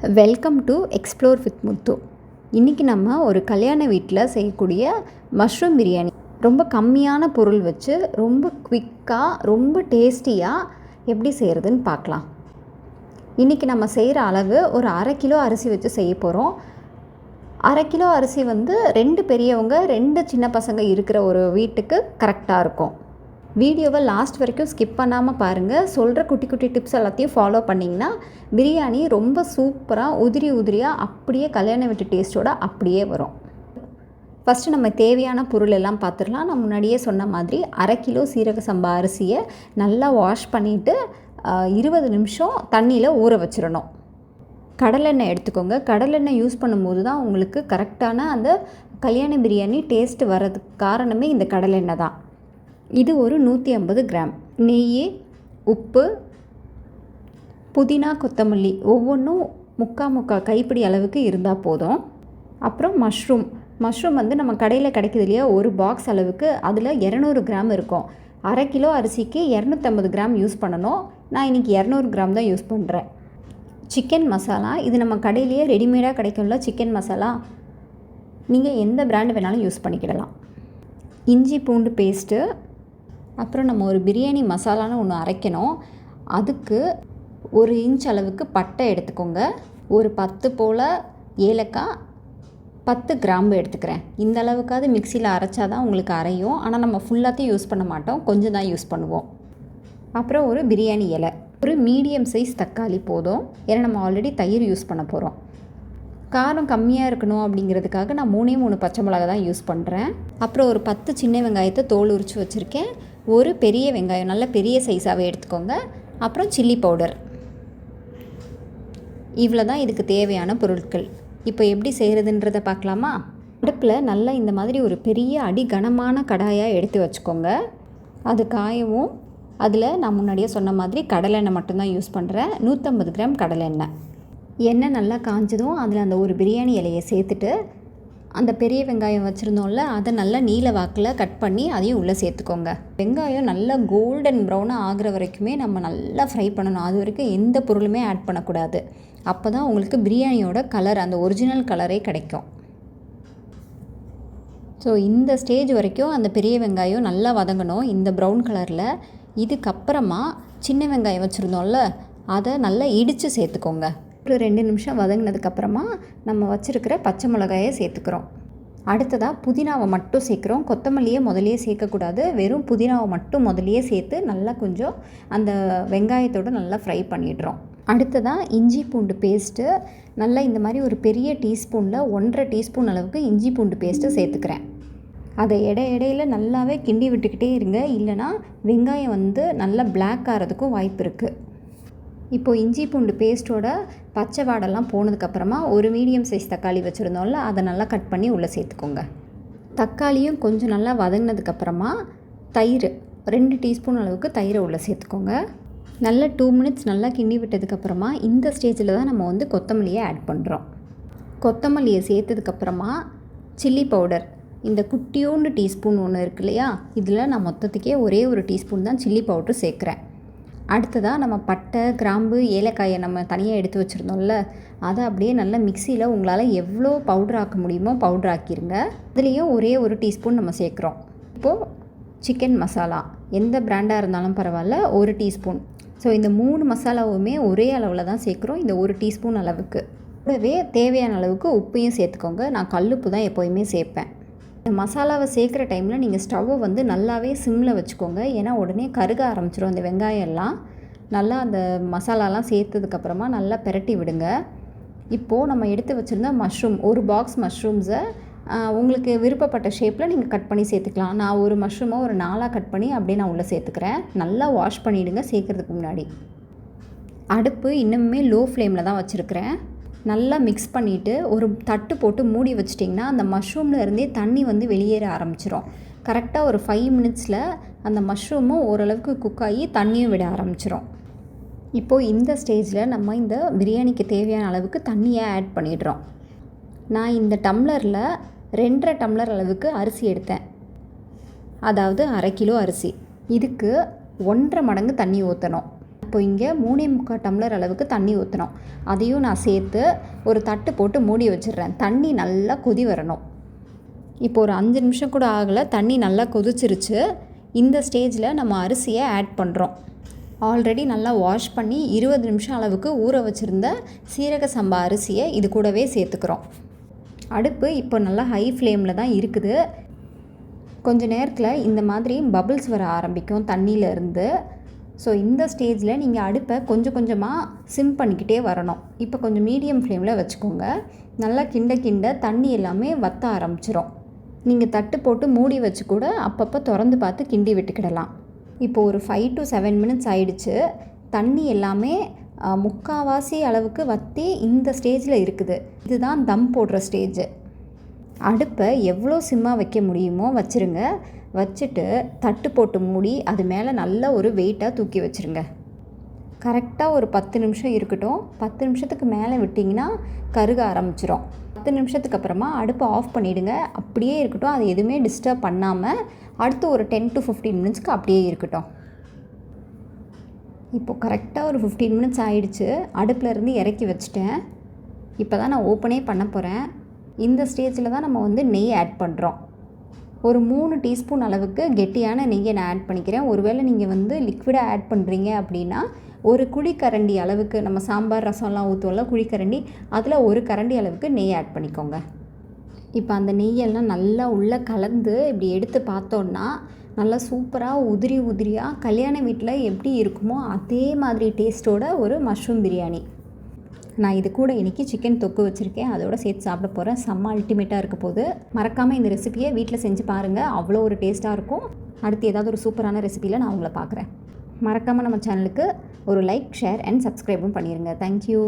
Welcome to explore with முத்து. இன்றைக்கி நம்ம ஒரு கல்யாண வீட்டில் செய்யக்கூடிய மஷ்ரூம் பிரியாணி ரொம்ப கம்மியான பொருள் வச்சு ரொம்ப குவிக்காக ரொம்ப டேஸ்டியாக எப்படி செய்கிறதுன்னு பார்க்கலாம். இன்றைக்கி நம்ம செய்கிற அளவு ஒரு 1/2 கிலோ அரிசி வச்சு செய்ய போகிறோம். 1/2 கிலோ அரிசி 2 பெரியவங்க 2 சின்ன பசங்க இருக்கிற ஒரு வீட்டுக்கு கரெக்டாக இருக்கும். வீடியோவை லாஸ்ட் வரைக்கும் ஸ்கிப் பண்ணாமல் பாருங்கள். சொல்கிற குட்டி குட்டி டிப்ஸ் எல்லாத்தையும் ஃபாலோ பண்ணிங்கன்னா பிரியாணி ரொம்ப சூப்பராக உதிரியாக அப்படியே கல்யாண வீட்டு டேஸ்ட்டோட அப்படியே வரும். ஃபஸ்ட்டு நம்ம தேவையான பொருள் எல்லாம் பார்த்துடலாம். நான் முன்னாடியே சொன்ன மாதிரி 1/2 கிலோ சீரக சம்பா அரிசியை நல்லா வாஷ் பண்ணிவிட்டு 20 நிமிஷம் தண்ணியில் ஊற வச்சிடணும். கடலெண்ணெய் எடுத்துக்கோங்க. கடலெண்ணெய் யூஸ் பண்ணும்போது தான் உங்களுக்கு கரெக்டான அந்த கல்யாண பிரியாணி டேஸ்ட்டு வர்றதுக்கு காரணமே இந்த கடலெண்ணெய் தான். இது ஒரு 150 கிராம். நெய், உப்பு, புதினா, கொத்தமல்லி ஒவ்வொன்றும் முக்கால் கைப்பிடி அளவுக்கு இருந்தால் போதும். அப்புறம் மஷ்ரூம் நம்ம கடையில் கிடைக்கிது இல்லையா, ஒரு பாக்ஸ் அளவுக்கு அதில் 200 கிராம் இருக்கும். 1/2 கிலோ அரிசிக்கு 250 கிராம் யூஸ் பண்ணணும். நான் இன்றைக்கி 200 கிராம் தான் யூஸ் பண்ணுறேன். சிக்கன் மசாலா, இது நம்ம கடையிலேயே ரெடிமேடாக கிடைக்கும்ல சிக்கன் மசாலா, நீங்கள் எந்த பிராண்டு வேணாலும் யூஸ் பண்ணிக்கிடலாம். இஞ்சி பூண்டு பேஸ்ட்டு, அப்புறம் நம்ம ஒரு பிரியாணி மசாலான்னு ஒன்று அரைக்கணும். அதுக்கு 1 இன்ச் அளவுக்கு பட்டை எடுத்துக்கோங்க. ஒரு 10 போல் ஏலக்காய், 10 கிராம்பு எடுத்துக்கிறேன். இந்த அளவுக்காவது மிக்சியில் அரைச்சா தான் உங்களுக்கு அரையும். ஆனால் நம்ம ஃபுல்லாத்தையும் யூஸ் பண்ண மாட்டோம், கொஞ்சம் தான் யூஸ் பண்ணுவோம். அப்புறம் ஒரு பிரியாணி இலை, ஒரு மீடியம் சைஸ் தக்காளி போதும். ஏன்னா நம்ம ஆல்ரெடி தயிர் யூஸ் பண்ண போகிறோம். காரம் கம்மியாக இருக்கணும் அப்படிங்கிறதுக்காக நான் 3 பச்சை மிளகா தான் யூஸ் பண்ணுறேன். அப்புறம் ஒரு 10 சின்ன வெங்காயத்தை தோல் உரித்து வச்சுருக்கேன். ஒரு பெரிய வெங்காயம் நல்ல பெரிய சைஸாகவே எடுத்துக்கோங்க. அப்புறம் சில்லி பவுடர். இவ்வளோ தான் இதுக்கு தேவையான பொருட்கள். இப்போ எப்படி செய்கிறதுன்றதை பார்க்கலாமா? அடுப்பில் நல்லா இந்த மாதிரி ஒரு பெரிய அடி கனமான கடாயாக எடுத்து வச்சுக்கோங்க. அது காயவும் அதில் நான் முன்னாடியே சொன்ன மாதிரி கடலெண்ணெய் மட்டும்தான் யூஸ் பண்ணுறேன். 150 கிராம் கடலெண்ணெய். எண்ணெய் நல்லா காஞ்சதும் அதில் அந்த ஒரு பிரியாணி இலையை சேர்த்துட்டு அந்த பெரிய வெங்காயம் வச்சுருந்தோம்ல அதை நல்லா நீல வாக்கில் கட் பண்ணி அதையும் உள்ளே சேர்த்துக்கோங்க. வெங்காயம் நல்லா கோல்டன் ப்ரௌனாக ஆகிற வரைக்குமே நம்ம நல்லா ஃப்ரை பண்ணணும். அது வரைக்கும் எந்த பொருளுமே ஆட் பண்ணக்கூடாது. அப்போ தான் உங்களுக்கு பிரியாணியோட கலர், அந்த ஒரிஜினல் கலரே கிடைக்கும். ஸோ இந்த ஸ்டேஜ் வரைக்கும் அந்த பெரிய வெங்காயம் நல்லா வதங்கணும் இந்த ப்ரௌன் கலரில். இதுக்கப்புறமா சின்ன வெங்காயம் வச்சுருந்தோம்ல அதை நல்லா இடித்து சேர்த்துக்கோங்க. ஒரு 2 நிமிஷம் வதங்கினதுக்கப்புறமா நம்ம வச்சுருக்கிற பச்சை மிளகாயை சேர்த்துக்கிறோம். அடுத்ததாக புதினாவை மட்டும் சேர்க்குறோம். கொத்தமல்லியை முதலையே சேர்க்கக்கூடாது. வெறும் புதினாவை மட்டும் முதலையே சேர்த்து நல்லா கொஞ்சம் அந்த வெங்காயத்தோடு நல்லா ஃப்ரை பண்ணிடுறோம். அடுத்ததாக இஞ்சி பூண்டு பேஸ்ட்டு நல்லா இந்த மாதிரி ஒரு பெரிய டீஸ்பூனில் 1.5 டீஸ்பூன் அளவுக்கு இஞ்சி பூண்டு பேஸ்ட்டு சேர்த்துக்கிறேன். அதை இடையில நல்லாவே கிண்டி விட்டுக்கிட்டே இருங்க, இல்லைனா வெங்காயம் நல்லா பிளாக் ஆகிறதுக்கும் வாய்ப்பு இருக்குது. இப்போது இஞ்சி பூண்டு பேஸ்ட்டோட பச்சை வாடெல்லாம் போனதுக்கப்புறமா ஒரு மீடியம் சைஸ் தக்காளி வச்சுருந்தோம்ல அதை நல்லா கட் பண்ணி உள்ளே சேர்த்துக்கோங்க. தக்காளியும் கொஞ்சம் நல்லா வதங்கினதுக்கப்புறமா தயிர் 2 டீஸ்பூன் அளவுக்கு தயிரை உள்ளே சேர்த்துக்கோங்க. நல்லா 2 மினிட்ஸ் நல்லா கிண்டி விட்டதுக்கப்புறமா இந்த ஸ்டேஜில் தான் நம்ம கொத்தமல்லியை ஆட் பண்ணுறோம். கொத்தமல்லியை சேர்த்ததுக்கப்புறமா சில்லி பவுடர், இந்த குட்டியோண்டு டீஸ்பூன் ஒன்று இருக்கு இல்லையா, இதில் நான் மொத்தத்துக்கே ஒரே ஒரு டீஸ்பூன் தான் சில்லி பவுடர் சேர்க்குறேன். அடுத்ததாக நம்ம பட்டை, கிராம்பு, ஏலக்காயை நம்ம தனியாக எடுத்து வச்சுருந்தோம்ல அதை அப்படியே நல்லா மிக்சியில் உங்களால் எவ்வளோ பவுட்ரு ஆக்க முடியுமோ பவுட்ரு ஆக்கிடுங்க. அதுலேயும் ஒரே ஒரு டீஸ்பூன் நம்ம சேர்க்குறோம். இப்போது சிக்கன் மசாலா எந்த பிராண்டாக இருந்தாலும் பரவாயில்ல, 1 டீஸ்பூன். ஸோ இந்த 3 மசாலாவுமே ஒரே அளவில் தான் சேர்க்குறோம், இந்த 1 டீஸ்பூன் அளவுக்கு. கூடவே தேவையான அளவுக்கு உப்பையும் சேர்த்துக்கோங்க. நான் கல்லுப்பு தான் எப்போயுமே சேர்ப்பேன். இந்த மசாலாவை சேர்க்குற டைமில் நீங்கள் ஸ்டவ்வை நல்லாவே சிம்மில் வச்சுக்கோங்க. ஏன்னா உடனே கருக ஆரம்பிச்சிடும் இந்த வெங்காயம் எல்லாம். நல்லா அந்த மசாலாலாம் சேர்த்ததுக்கப்புறமா நல்லா பெரட்டி விடுங்க. இப்போது நம்ம எடுத்து வச்சுருந்த ஒரு பாக்ஸ் மஷ்ரூம்ஸை உங்களுக்கு விருப்பப்பட்ட ஷேப்பில் நீங்கள் கட் பண்ணி சேர்த்துக்கலாம். நான் ஒரு மஷ்ரூமை ஒரு 4ஆக கட் பண்ணி அப்படியே நான் உள்ளே சேர்த்துக்கிறேன். நல்லா வாஷ் பண்ணிவிடுங்க சேர்க்குறதுக்கு முன்னாடி. அடுப்பு இன்னுமே லோ ஃப்ளேமில் தான் வச்சுருக்கிறேன். நல்லா மிக்ஸ் பண்ணிவிட்டு ஒரு தட்டு போட்டு மூடி வச்சிட்டிங்கன்னா அந்த மஷ்ரூமில் இருந்தே தண்ணி வெளியேற ஆரம்பிச்சிடும். கரெக்டாக ஒரு 5 மினிட்ஸில் அந்த மஷ்ரூமும் ஓரளவுக்கு குக் ஆகி தண்ணியும் விட ஆரம்பிச்சிடும். இப்போது இந்த ஸ்டேஜில் நம்ம இந்த பிரியாணிக்கு தேவையான அளவுக்கு தண்ணியை ஆட் பண்ணிடுறோம். நான் இந்த டம்ளரில் 2.5 டம்ளர் அளவுக்கு அரிசி எடுத்தேன். அதாவது 1/2 கிலோ அரிசி. இதுக்கு 1.5 மடங்கு தண்ணி ஊற்றணும். இப்போ இங்கே 3.25 டம்ளர் அளவுக்கு தண்ணி ஊற்றணும். அதையும் நான் சேர்த்து ஒரு தட்டு போட்டு மூடி வச்சிடுறேன். தண்ணி நல்லா கொதி வரணும். இப்போ ஒரு 5 நிமிஷம் கூட ஆகலை, தண்ணி நல்லா கொதிச்சிருச்சு. இந்த ஸ்டேஜில் நம்ம அரிசியை ஆட் பண்ணுறோம். ஆல்ரெடி நல்லா வாஷ் பண்ணி 20 நிமிஷம் அளவுக்கு ஊற வச்சுருந்த சீரக சம்பா அரிசியை இது கூடவே சேர்த்துக்கிறோம். அடுப்பு இப்போ நல்லா ஹை ஃப்ளேமில் தான் இருக்குது. கொஞ்ச நேரத்தில் இந்த மாதிரி பபிள்ஸ் வர ஆரம்பிக்கும் தண்ணியிலேருந்து. ஸோ இந்த ஸ்டேஜில் நீங்கள் அடுப்பை கொஞ்சம் கொஞ்சமாக சிம் பண்ணிக்கிட்டே வரணும். இப்போ கொஞ்சம் மீடியம் ஃப்ளேமில் வச்சுக்கோங்க. நல்லா கிண்ட தண்ணி எல்லாமே வற்ற ஆரம்பிச்சிரும். நீங்கள் தட்டு போட்டு மூடி வச்சு கூட அப்பப்போ திறந்து பார்த்து கிண்டி விட்டுக்கிடலாம். இப்போ ஒரு 5 to 7 மினிட்ஸ் ஆயிடுச்சு. தண்ணி எல்லாமே முக்கால்வாசி அளவுக்கு வற்றி இந்த ஸ்டேஜில் இருக்குது. இதுதான் தம் போடுற ஸ்டேஜ். அடுப்பை எவ்வளோ சிம்மாக வைக்க முடியுமோ வச்சுருங்க. வச்சுட்டு தட்டு போட்டு மூடி அது மேலே நல்ல ஒரு வெயிட்டாக தூக்கி வச்சுருங்க. கரெக்டாக ஒரு 10 நிமிஷம் இருக்கட்டும். 10 நிமிஷத்துக்கு மேலே விட்டிங்கன்னா கருக ஆரம்பிச்சிடும். 10 நிமிஷத்துக்கு அப்புறமா அடுப்பை ஆஃப் பண்ணிவிடுங்க. அப்படியே இருக்கட்டும், அது எதுவுமே டிஸ்டர்ப் பண்ணாமல் அடுத்து ஒரு 10 to 15 மினிட்ஸ்க்கு அப்படியே இருக்கட்டும். இப்போது கரெக்டாக ஒரு 15 மினிட்ஸ் ஆகிடுச்சு. அடுப்பிலேருந்து இறக்கி வச்சுட்டேன். இப்போ தான் நான் ஓப்பனே பண்ண போகிறேன். இந்த ஸ்டேஜில் தான் நம்ம நெய் ஆட் பண்ணுறோம். ஒரு 3 டீஸ்பூன் அளவுக்கு கெட்டியான நெய்யை நான் ஆட் பண்ணிக்கிறேன். ஒருவேளை நீங்கள் லிக்விடாக ஆட் பண்ணுறீங்க அப்படின்னா ஒரு குழிக்கரண்டி அளவுக்கு, நம்ம சாம்பார் ரசம்லாம் ஊற்றுவோம்ல குழிக்கரண்டி, அதில் ஒரு கரண்டி அளவுக்கு நெய் ஆட் பண்ணிக்கோங்க. இப்போ அந்த நெய்யெல்லாம் நல்லா உள்ளே கலந்து இப்படி எடுத்து பார்த்தோன்னா நல்லா சூப்பராக உதிரியாக கல்யாண வீட்டில் எப்படி இருக்குமோ அதே மாதிரி டேஸ்ட்டோட ஒரு மஷ்ரூம் பிரியாணி. நான் இது கூட இன்றைக்கி சிக்கன் தொக்கு வச்சுருக்கேன், அதோடு சேர்த்து சாப்பிட போகிறேன். செம்ம அல்டிமேட்டாக இருக்க போது. மறக்காமல் இந்த ரெசிபியை வீட்டில் செஞ்சு பாருங்கள், அவ்வளோ ஒரு டேஸ்ட்டாக இருக்கும். அடுத்து ஏதாவது ஒரு சூப்பரான ரெசிபியில் நான் உங்களை பார்க்குறேன். மறக்காமல் நம்ம சேனலுக்கு ஒரு லைக், ஷேர் அண்ட் சப்ஸ்கிரைபும் பண்ணிடுங்க. தேங்க்யூ.